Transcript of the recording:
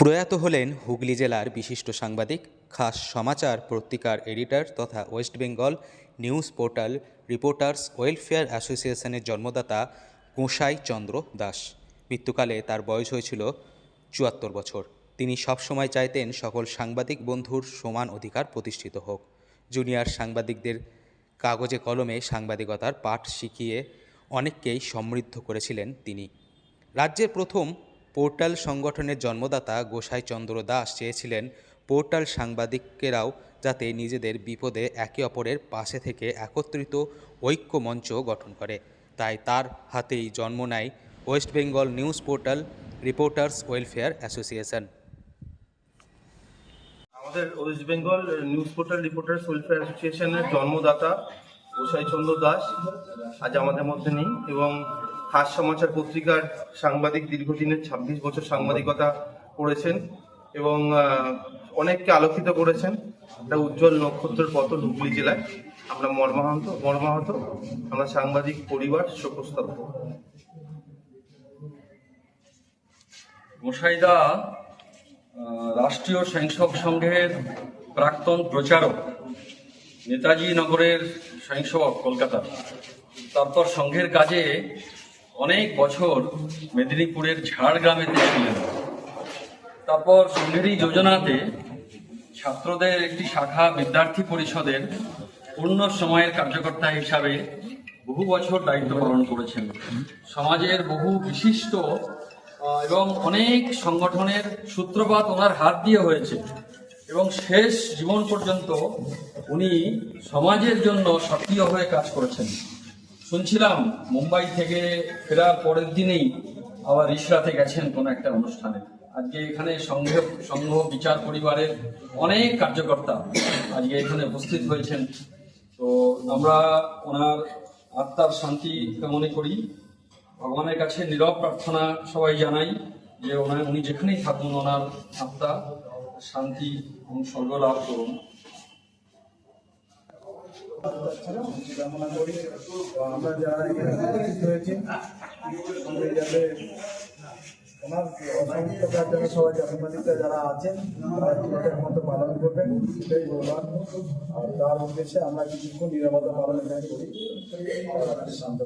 প্রয়াত হলেন হুগলি জেলার বিশিষ্ট সাংবাদিক, খাস সমাচার পত্রিকার এডিটর তথা West Bengal news portal reporters welfare অ্যাসোসিয়েশনের জন্মদাতা গোসাই চন্দ্র দাস। মৃত্যুকালে তার বয়স হয়েছিল ৭৪ বছর। তিনি সবসময় চাইতেন সকল সাংবাদিক বন্ধুর সমান অধিকার প্রতিষ্ঠিত হোক। জুনিয়র সাংবাদিকদের কাগজে কলমে সাংবাদিকতার পাঠ শিখিয়ে অনেককেই সমৃদ্ধ করেছিলেন তিনি। রাজ্যের প্রথম পোর্টাল সংগঠনের জন্মদাতা গোসাই চন্দ্র দাস চেয়েছিলেন পোর্টাল সাংবাদিকেরাও যাতে নিজেদের বিপদে একে অপরের পাশে থেকে একত্রিত ঐক্য মঞ্চ গঠন করে। তাই তার হাতেই জন্ম নেয় West Bengal news portal reporters welfare association. আমাদের West Bengal news portal reporters welfare অ্যাসোসিয়েশনের জন্মদাতা গোসাই চন্দ্র দাস আজ আমাদের মধ্যে নেই এবং খাস সমাচার পত্রিকার সাংবাদিক, দীর্ঘদিনের ২৬ বছর সাংবাদিকতা করেছেন এবং অনেককে আলোকিত করেছেন। একটা উজ্জ্বল নক্ষত্রের পতন হুগলি জেলায়। আমরা মর্মাহত আমরা সাংবাদিক পরিবার শোকস্তব্ধ। গোসাইদা রাষ্ট্রীয় স্বয়ংসেবক সংঘের প্রাক্তন প্রচারক, নেতাজি নগরের স্বয়ংসেবক কলকাতা। তারপর সংঘের কাজে অনেক বছর মেদিনীপুরের ঝাড়গ্রামেতে ছিলেন। তারপর সংঘেরই যোজনাতে ছাত্রদের একটি শাখা বিদ্যার্থী পরিষদের পূর্ণ সময়ের কার্যকর্তা হিসাবে বহু বছর দায়িত্ব পালন করেছেন। সমাজের বহু বিশিষ্ট এবং অনেক সংগঠনের সূত্রপাত ওনার হাত দিয়ে হয়েছে এবং শেষ জীবন পর্যন্ত উনি সমাজের জন্য সক্রিয় হয়ে কাজ করেছেন। শুনছিলাম মুম্বাই থেকে ফেরার পরের দিনেই আবার ইসরাতে গেছেন কোনো একটা অনুষ্ঠানে। আজকে এখানে সংঘ বিচার পরিবারের অনেক কার্যকর্তা আজকে এখানে উপস্থিত হয়েছেন। তো আমরা ওনার আত্মার শান্তি কামনা করি, ভগবানের কাছে নীরব প্রার্থনা সবাই জানাই যে উনি যেখানেই থাকুন ওনার আত্মা শান্তি এবং স্বর্গ লাভ করুন। আমরা যারা এখানে উপস্থিত হয়েছি ওনার অসংখ্য কাজ যেন সবাই সাংবাদিকরা যারা আছেন তারা ঠিকঠাক মতো পালন করবেন, সেটাই বললাম। আর তার উদ্দেশ্যে আমরা কিছুক্ষণ নিরাপত্তা পালন করি শান্ত